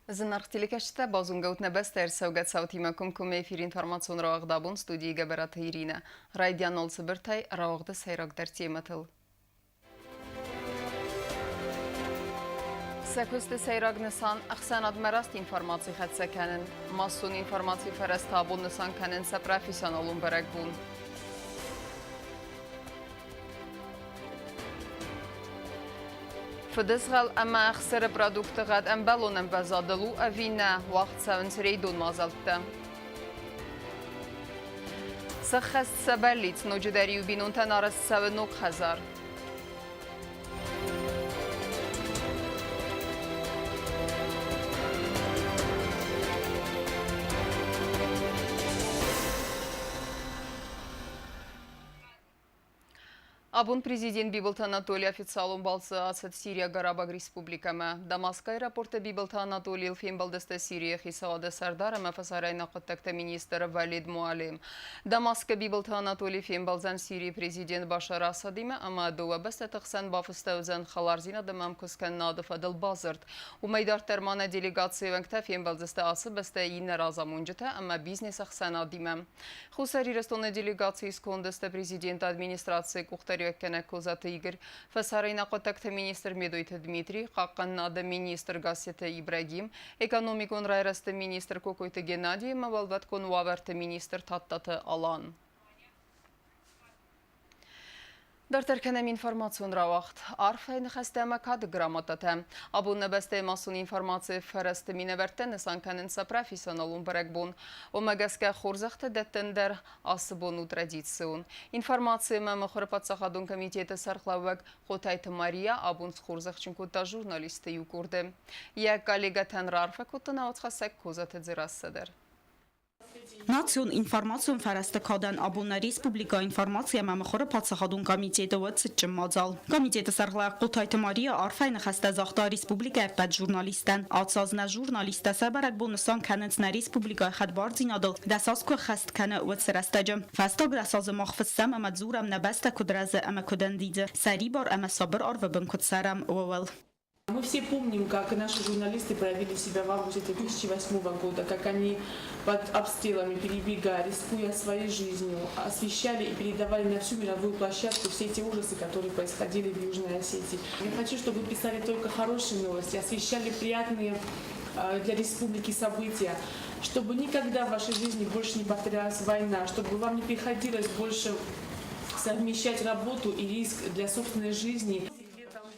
Զնարխտիլիկաշտը բազունգաուտ նեբեստեր սավգացավթի մակում կումեֆիր ինформацион ռաղդաբուն ստուդիի գաբերատը իրինը, ռայդյան ոլսը բրթայ ռաղդը սայրակ դերցի եմըթլ։ Սեքուստը սայրակ նսան աղսանատ մերաստ ինформացի խեցեքենն, մասուն ինформացի ֆերեստաբուն նսան կենեն սա պրոֆեսիոնալուն բերեկբուն։ Fıdızgal ama aksarı produktu gad embalonun bazadılу avina vaxt savun sreydun mazalttı. Sıxhast saballit nocudari ubinun tanaras savunuk hazar. Абун президент Биболта Анатолий официалун балсы асад Сирия Гарабаг Республикама. Дамаск аэропорта Биболта Анатолий Фембалдеста Сирия Хисаада Сардарама фасарайна қоттакта министр Валид Муалим. Дамаска Биболта Анатолий Фембалзан Сирия президент Башар Асадима ама дуа баста тахсан бафыстаузан халарзина дамам кускан надыф адыл базырт. Умайдар термана делегация ванкта Фембалдеста асы баста инна разамунжата ама бизнес ахсан адима. Хусари рестона делегации скондеста президент администрации Кухтари Козата Игорь, фасарайна қоттакта министр Медойта Дмитрий, қаққаннады министр Гасета Ибрагим, экономикон райрасты министр Кокойта Геннадий, мавалваткон уаверты министр Таттаты Алан. Дартарканам информацион равахт. Арфайн хастема кады грамотата. Абун небесте масун информации фересты миневертен санканен са профессионалун баракбун. Омагаске хурзахта деттендер асыбону традицион. Информация мама хорпатсахадун комитета сархлавак Хотайта Мария абун хурзахчин кута журналисты юкурды. Я коллега Танрарфа кутана отхасак козата дзирассадер. Նացիոն ինվորմացիոն վարաստը կադան աբունը Ռեսպուբլիկա ինվորմացիա մամախորը պացախադուն կամիտետը վծը ճմմածալ։ Կամիտետը սարղլաղ Խոթայթը Մարիա արվայնը խաստա զաղտա Ռեսպուբլիկա էպատ ժուրնալիստան։ Ացազնա ժուրնալիստա սաբարակ բոնուսան կանենցնա Ռեսպուբլիկա խադբարձին ադլ դասասկո խաստ կանը վծրաստաջը։ Վաստո գրասազը մախվսամ ամա ձուրամ նաբաստա կուդրազը ամա կուդանդիձը։ Սարիբար ամա սաբր արվաբն կուդսարամ ուվալ։ Мы все помним, как наши журналисты проявили себя в августе 2008 года, как они под обстрелами, перебегая, рискуя своей жизнью, освещали и передавали на всю мировую площадку все эти ужасы, которые происходили в Южной Осетии. Я хочу, чтобы вы писали только хорошие новости, освещали приятные для республики события, чтобы никогда в вашей жизни больше не повторялась война, чтобы вам не приходилось больше совмещать работу и риск для собственной жизни.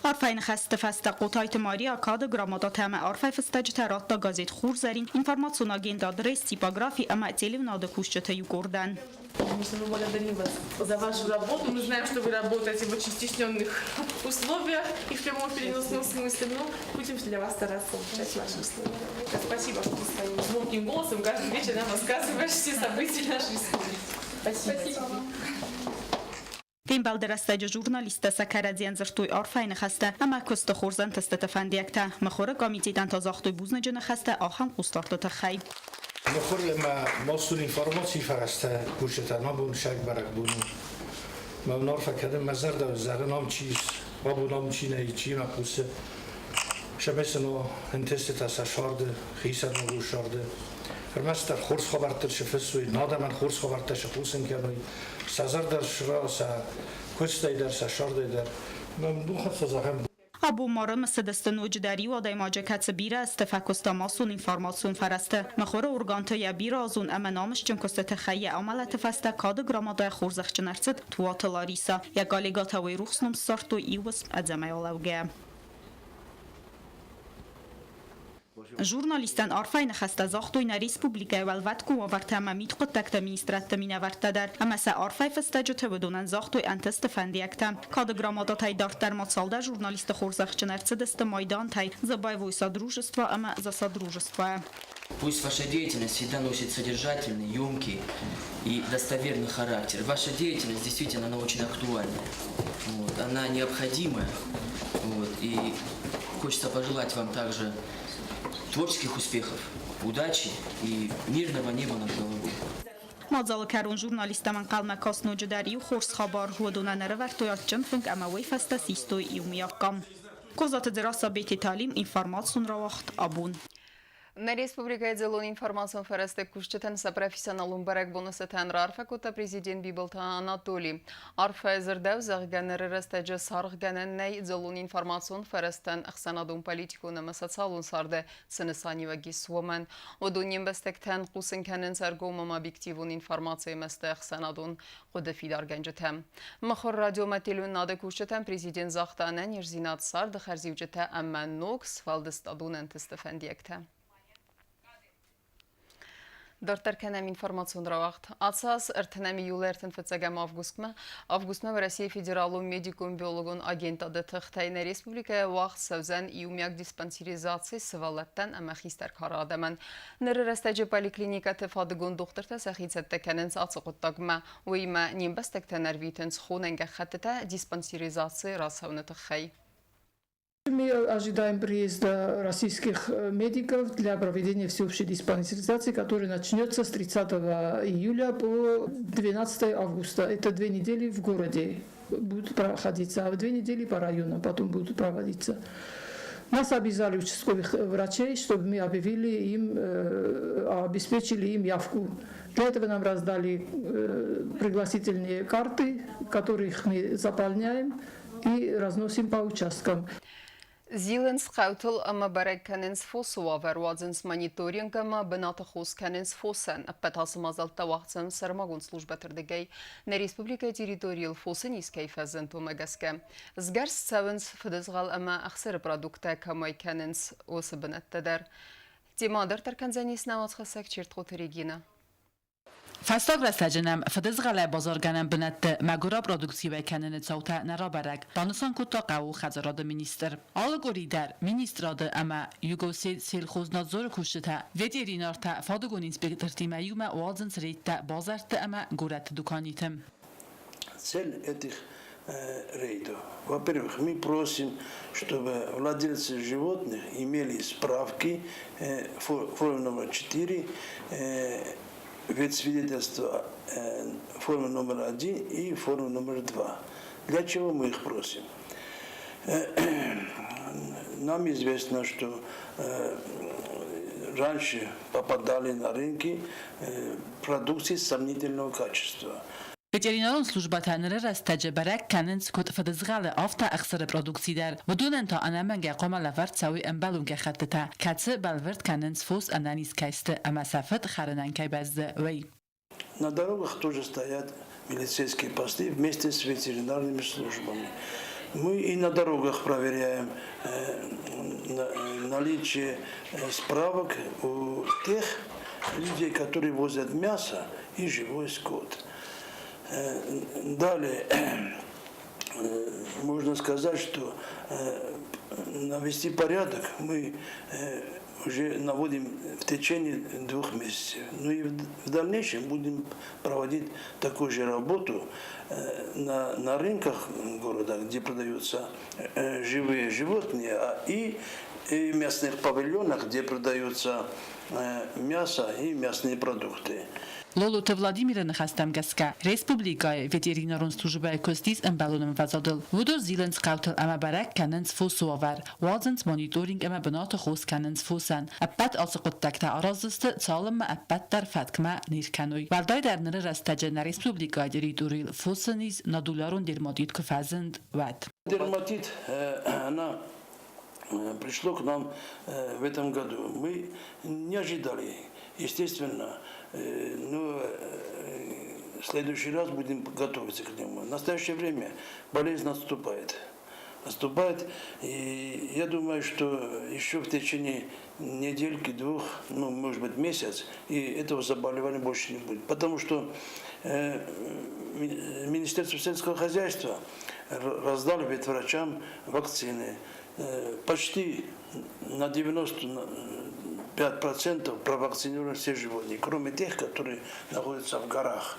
Արվայն խաստը ֆաստա Խոթայթը Մարիա կադը գրամատաթամը արվայ ֆստաջ թարատта գազետ խուրզարին ինформацион агент адрес типографии ама телевнада кушчата юкордан. Мы благодарим вас за вашу работу. Мы знаем, что вы работаете в очень стесненных условиях и в прямом переносном смысле, но будем для вас стараться улучшать ваши условия. Спасибо, что ты своим звонким голосом каждый вечер нам рассказываешь все события нашей республики. Спасибо вам. Фембалдерастаджа журналиста Сакарадзян зартуй арфайн хаста ама коста хорзан тастата фандиакта махора комитетан тазахтуй бузнаджана хаста ахан кустартата хай. مخور لما ماسون اینفورماسی فرسته گوشت نبود شک برک بود ما نرفه کردم مزر دو زره نام چیز و بود نام چی نه چی مقصود شبسنو انتست تا شارده خیسر نگو شارده فرماستر خورس خبرتر شفسوی نادم خورس خبرتر شخوسن کنوی سازر در شرا سا کوچتی در سا شارده در من دو خط سازم Абу Марам садастан уҷдари ва даймаҷа кацбира стафакуста масун информацион фараста махора урганта я бира азун ама намш чин костата хая амалата фаста кад грамада хурзахчнарцат туата лариса я галегата вай рухснум сарту иус адзамаялавга Журналистан арфайн хаста захтуйна республика валватку вартама митқоттакта министратта минавартадар амаса арфай фастаҷута будунан захтуй антаста фандиакта кадграмада тай дартар мацалда журналиста хорзахчнарцадаста майдан тай за боевое содружество ама за содружество. Пусть ваша деятельность всегда носит содержательный, емкий и достоверный характер. Ваша деятельность действительно она очень актуальная, она необходимая, и хочется пожелать вам также творческих успехов, удачи и мирного неба над головой. Мазал карун журналиста ман қалма касно дждари у хорс хабар ходуна наравартоят чынфынк ама вейфаста систой и умияккам. Козат дераса бети талим информацион равахт абун. На республикայի ձելոն ինվորմացիոն վրաստե կուշչտեն սա պրոֆեսիոնալուն բարակ բոնուսը տեն ռարվակոտա պրեզիդենտ Բիբլթան Անատոլի։ Արվայ զրդև զաղգաները ռստեջը սարղգանեն նեյ ձելոն ինվորմացիոն վրաստեն ըխսանադուն պալիտիկունը մսացալուն սարդե սնսանի վագիս ոմեն։ Ոդուն իմբեստեք տեն կուսնքանեն սարգոմում объективուն ինվորմացիի մստե ըխսանադուն qodefid argancıtem. Mıxor radyomatelyun nadı kuşçeten prezident zaxtanen yerzinat sardı xerzivcete emmen noks valdıstadunen testefendiyekte. Դարտարքանեմ ինվորմացիոն ռավաղթ։ Ացաս ըրթնեմի յուլերթն վծագամ ավգուստմը Ռասիի ֆեդերալում մեդիկում բիոլոգոն ագենտադը թղթայնե Ռեսպուբլիկայը վաղ սավզեն իումյակ դիսպանսիրիզացի սվալаттан ամախիստար կարադամեն։ Նրը ռստեջը պալիկլինիկա թվադգոն դողտրտը սախից հետտեքանենց ացықұттагма, ուիմը նիմբաստեք тенервитенц хоненге хаттета диспансеризации расовны тхай. Мы ожидаем приезда российских медиков для проведения всеобщей диспансеризации, которая начнется с 30 июля по 12 августа. Это 2 недели в городе будут проходиться, а 2 недели по районам потом будут проводиться. Нас обязали участковых врачей, чтобы мы объявили им, обеспечили им явку. Для этого нам раздали пригласительные карты, которых мы заполняем и разносим по участкам. Зиленс хаутл ама барекканенс фосуа веруадзенс мониторингама бената хосканенс фосен. Петасы мазалта вахтсен сармагун служба тырдыгай. На республика территориал фосен искайфазен томагаске. Сгарс савенс федезгал ама ахсер продукта камайканенс осыбынаттадар. Тимадыр тарканзанис навацхасак чертхоты Регина. فستاق رستجنم فدز غله بازارگنم بنت مگورا پرودکسیو کنن صوت نرابرک دانسان کتا قو خزراد مینیستر آلگوری در مینیستراد اما یوگوسید سیلخوز نظر کشته ویترینارتا فادگون اینسپکتر تیمیوم وازن سریت بازارت اما گورت دکانیتم. Цель этих рейдов. Во-первых, мы просим, чтобы владельцы животных имели справки формы номер 4, вид свидетельства формы номер 1 и формы номер 2. Для чего мы их просим? Нам известно, что раньше попадали на рынки продукции сомнительного качества. Veterinarın службатанları rastacı barak kanens kut fadızgalı afta aksarı produksi der. Vodun ta anamenge qomala vart sawi embalun ke khattata. Katsı balvert kanens fos ananis kaiste ama safat kharanan kaybazdı vey. На дорогах тоже стоят милицейские посты вместе с ветеринарными службами. Мы и на дорогах проверяем наличие справок у тех людей, которые возят мясо и живой скот. Далее, можно сказать, что навести порядок мы уже наводим в течение 2 месяцев. Ну и в дальнейшем будем проводить такую же работу на рынках города, где продаются живые животные, и в мясных павильонах, где продаются мясо и мясные продукты. Лолута Владимировна Хастамгаска, Республикая ветеринарон служба костис эмбалоном вазадл. Вудор Зиленс каутел ама барак каненс фосуавар. Вазенс мониторинг ама бната хос каненс фосан. Аппат асықыттакта аразысты цалым аппат дар фаткма ниркануй. Валдай дар ныры растаджа на Республикая территориал фосаниз на долларон дерматит кфазенд вад. Дерматит, она пришло к нам в этом году. Мы не ожидали, естественно, но в следующий раз будем готовиться к нему. В настоящее время болезнь наступает, и я думаю, что еще в течение недельки, 2, ну, может быть, месяц, и этого заболевания больше не будет. Потому что Министерство сельского хозяйства раздало ветврачам вакцины. Почти на 95% провакцинированы все животные, кроме тех, которые находятся в горах.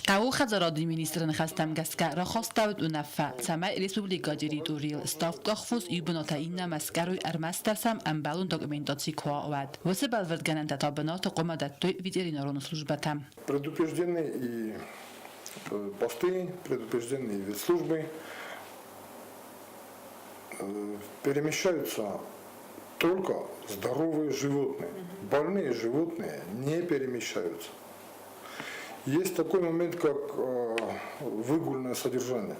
قاو خزرادی مینیسترن خستم گسکه را خواستاود و نفع سمع ریسپوبلیکا جریتوریل استاف داخفوز ایبناتا این مسکروی ارمسترسم امبالون داکومنتاسی کوآواد واسه بلورد گننده تا بنات قمادت توی ветеринарон службатам. Предупреждены и посты, предупреждены и ветслужбы. Перемещаются только здоровые животные. Больные животные не перемещаются. Есть такой момент, как выгульное содержание.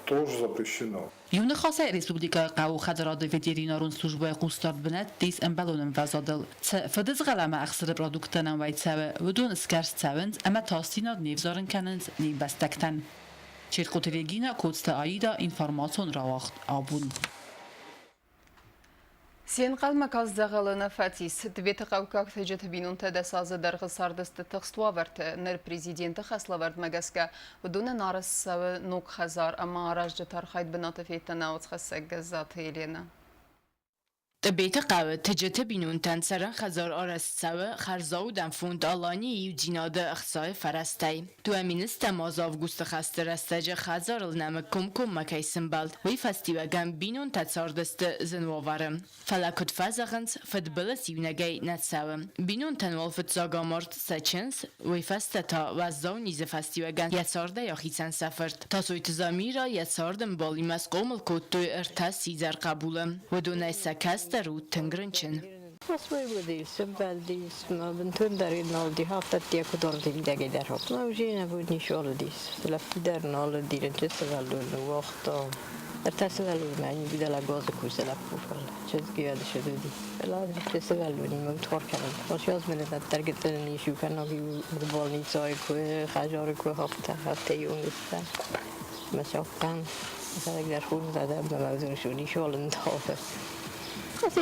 Тоже запрещено. Юны خاصة ريسبوبليكا قاو خدرات ветеринарун службы قوستار بنات تيس امبالونم وزادل. فدز غلامة أخسر برودكتنا ويتساوي ودون اسكارس تساوند أما تاستينا نيفزارن كاننز نيم بستكتن. شرقو تريجينا كودست آيدا إنفورماسيون راوخت آبون. Сен қалмақаз зағалына фатис, дветі қауқақ тәжеті бинун тәдәсазы дарғы сардысты тұқстуаварты нәр президенті қаславард мәгәске ұдуны нарыс сәві нұқ хазар, ама аражды тархайд бінаты фейтін ауыцқа сәгіз заты елені. بيت قوة تجت بينون تنسرن خزار آرستسوه خرزاو دن فوند آلانی یو جیناد اخصای فرستی. تو امینست مازاو گوست خست رستج خزار النم کم مکی سنبالد وی فستیوگم بینون تتصاردست زنوارم. فلکت فزغنس فدبلس یونگی نتسوه. بینون تنوال فتزاگامارد سچنس وی فست تا وزاو نیز فستیوگن یتسارده یا خیسن سفرد. تا سویت زمیرا یتساردم بالی مسقوم الکوتوی ارتاس سیزر قبولم. و دونه سکست رو تنگرنچن. Asmai budis, baldis, ma bentundari noldi hafta tia kudordi dagi der hop. Ma ujina budni sholdis. La fider noldi rentesta gallo no waqta. Ertasa gallo mani bidala goz kuisa la pufal. Chezgi yad shadudi. La rentesta gallo ni mutwar kalam. Washaz من الترجت اللي شو كانوا بالبولني ساي كوي خجار كوي hafta يونغستا. مثلا كان مثلا در خون زده بموضوع شونی شولند هافه. Así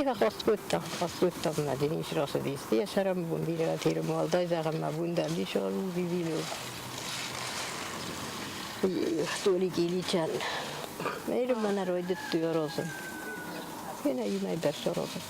خاص مدنیش راست دیستی شرم بون بیره تیر مالدای زغم مبون دلی شال بیبیلو تولی گیلی چل میرم من روید توی رازم اینه یمای برش رازم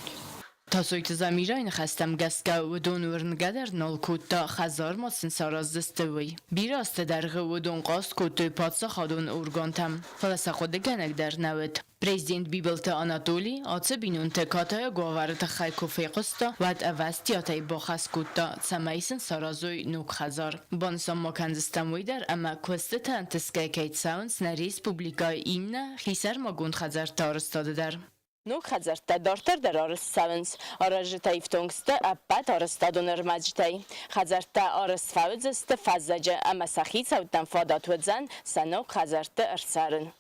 تاسویت زمیرین خستم گسکه و دون ورنگدر نال کوتا خزار ماسن ساراز دستوی بیراست درغه و دون قاست کوتوی پادسا خادون اورگانتم فلسا خود گنگ در نوید پریزیدنت بیبلت آناتولی آتse بینون تکاتای گوارت خیکو فیقستا ود اوستیاتای باخس کوتا سمایسن سارازوی نوک خزار بانسان مکنزستم ویدر اما کوستت انتسکه کیت ساونس نریس پوبلیکای این خیسر ما گوند خزار تارستاده در نوک خزر تدارتر در آرست سونس آراج تایفتونگست اپت آرستادونر مجتای خزر تا آرست فوزست فزجه اما سخیت سوتن فادات وزن سنوک خزر تا ارسارن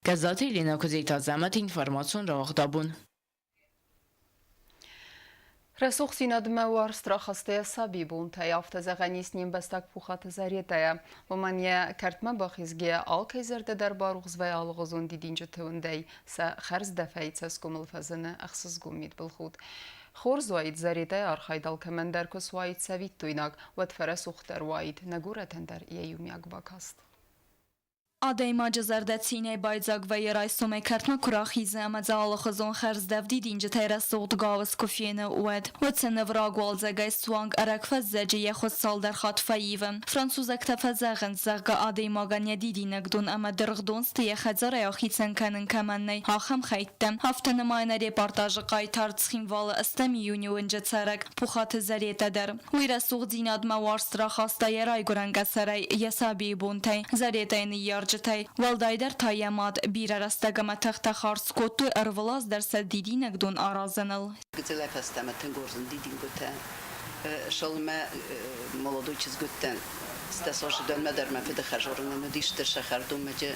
گزاتی لینا کزیتا زمت اینفورماسیون را اخدابون رسوخ سیناد موار страхасте سابی بون تا یافت زغنیس نیم بستک پوخات زریتای و منیه کرتما باخیزگی آل کیزرده در باروغز و آلغزون دیدینجا توندی سا خرز دفعیت سسکوم الفزنه اخصصگوم مید بالخود خورز واید زریتای آرخایدال کمندر کس واید سوید تویناک و تفرسوخ در واید نگورتن در یومیاک باکاست Adayma cezerdetsine bayzag ve yaraysume kartma kurahize ama zalxozon xerz davdi dince terasod gavs kofiyene ued. Wetsene vragwal zegay swang arak fazzaje yexod sal der khat fayiven. Fransuzak tafazagn zagga adayma ganya didinek dun ama dergdon stiye khazar yaxitsen kanen kamannay. Haxam khayttem. Haftene mayna reportajı qaytartsxin val astami yuni önce tsarak puxat zariyete der. Wirasug dinad mawar straxasta yaray gurangasaray yasabi buntay. Zariyetayni yar جتای والدایدر تایماد بیر رستگم تخت خارس کوتو ارولاز در سدیدی نگدون آرازنل. گذله فستم تنگورزن دیدیم گوته شلما молодой چیز گوتن استاسوش دنم در مفید خجارن ندیش در شهر دوم مجه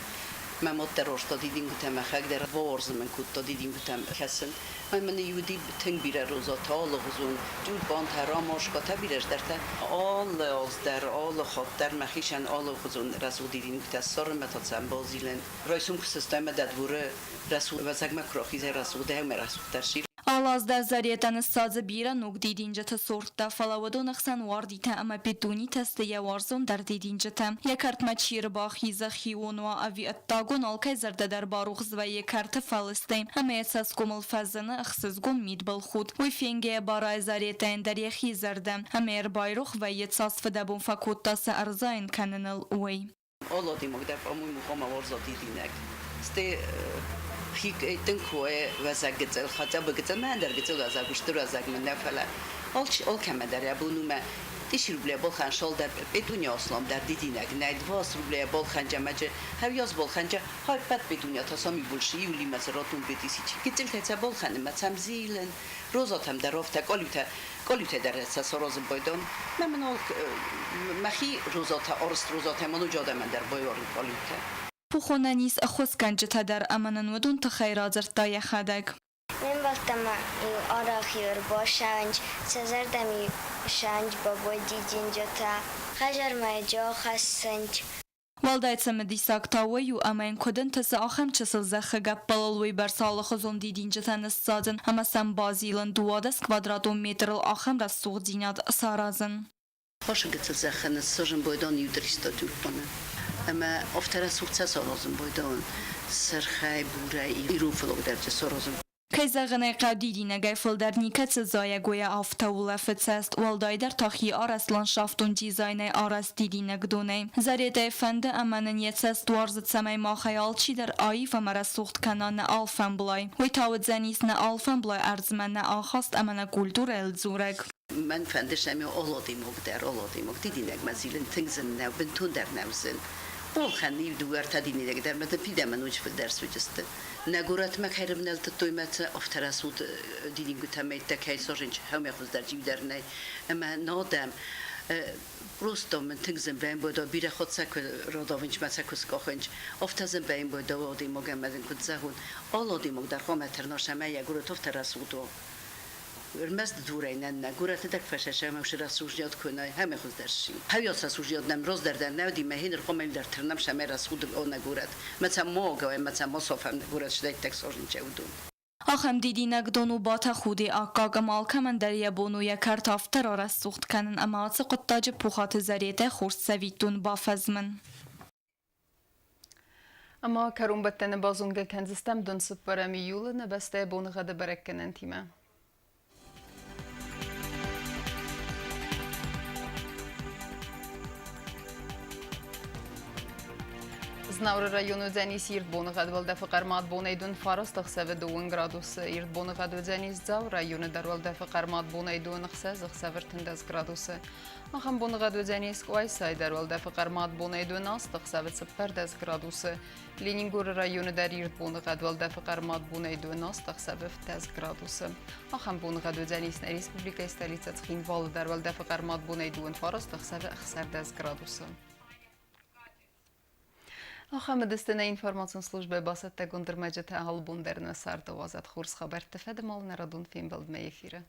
ممات در روشتا دیدیم گوته مخک در وارز من کوتا دیدیم گوته کسن من یودی تنگ بیره روزا تال غزون جود بان تراماش کتا بیرش در تا آل از در آل خود در مخیشن آل غزون رسول دیدیم گوته سر متاسم بازیلن رئیسم کسستم دادوره رسول وزگ مکراخیز رسول ده رسول در شیر Alaz der zariyeten sazı bira nuk didince te sortta falavadon axsan vardite ama petuni teste ya warzon der didince tem ya kartma çir baxiza xion wa avi attagon alkay zerde der baruğz ve ya kartı Palestin ama esas komul fazını axsız gon midbal khud ve fenge baray zariyeten der ya xizerdem ama er bayruq ve ya tasf da bun fakuttası arzayn kanal way Allah dimog der amu muhama warza didinek ste خيك تنكوي وزاجت الخطاب جت ما أندر جت وزاج وشتري وزاج من نفلا ol kəmədər bunu mən Diş rublya bol xan şol der bedunya oslam der didinek nayd vas rublya bol xanca məcə həvyaz bol xanca hay pat bedunya tasami bulshi yuli məsəratun betisici gitil təçə bol xanım məçəm zilen rozatam der ofta qolütə der səsorozun boydon mən ol məxi rozata orst rozata mənu joda mən der boyor qolütə پوخونانیس خوزکنج تدر امنن ودون تخیرازر تای خدک. من وقتم آراخیر با شنج سزردمی شنج با بودی جنجتا خجر مجا خسنج والدایت مدیساک تاوی و امین کدن تس آخم چسل زخگه بلالوی بر سال خزون دیدین جتن استادن اما سم بازیلن 20 kvadratون متر آخم را سوق دیناد سارازن. Hoş gitse xanı sözün boydan yudrista tüpbana. Ama oftara suçsa sorozun boydan sırxay buray iruflog derce sorozun. Kayzağına qadidi negay filder niket zaya goya aftawla fetsest waldayder taxi aras landschaftun dizayne aras didi negdone. Zarete efendi amanen yetsest warzet samay ma khayal chi der ayf amara sucht kanan alfan blay. Witawet zanis na alfan blay arzman na akhast amana kultur el zurek. من فندشم اولادیم و در اولادیم و دیدی نگمزیلن تنگزن نو بنتون در نوزن بول خنی دوار تدینی نگ در مت پیدا منوج في درس وجسته نگورت مکرم نلت تویمت افتراسود دیدی گتمیت تکای سرنج هم یخوز در جیب در نه اما نادم روستم من تنگزن بین بود بیره خود سک راداونج مسکوس کاخنج افتازن بین بود آدیم و گمدن کد زهون اولادیم و در خامتر نشمه یگورت افتراسودو المست دورینن نگورت دک فششه مش رسوجیات کنای همه خود درشی هیاس رسوجیات نم روز در نودی مهین رقم در ترنم شمه رسود اون نگورت مثلا موقع مثلا مصافم نگورت شده تک سرین چودون آخم دیدی نگدونو بات خودی آقا گمال کمن در یبونو یکرت افتر آرس سوخت کنن اما از قطاج پوخات زریته خورس سویتون بافزمن اما کرون بتن بازونگه کنزستم دون سپرمی یول نبسته بونغه برکنن تیمه Znavr rayonu Dzenis Irdbonğad valda faqarmat bonaydun faras taqsave 2 gradus Irdbonğad Dzenis Zav rayonu dar valda faqarmat bonaydun xsaz 10 gradus Axam Bonğad Dzenis Qaysay dar valda faqarmat bonaydun taqsave 10 gradus Leningor rayonu dar Irdbonğad valda faqarmat bonaydun taqsave 10 gradus Axam Bonğad Dzenis Respublika stolica Txinval dar valda faqarmat bonaydun faras taqsave 10 gradus آخام دستنه اینفورماسیون служби басатта гундырмаҗата албундерне сарда вазат хурс хабар тефедем ал нарадун фимбалд ме эфире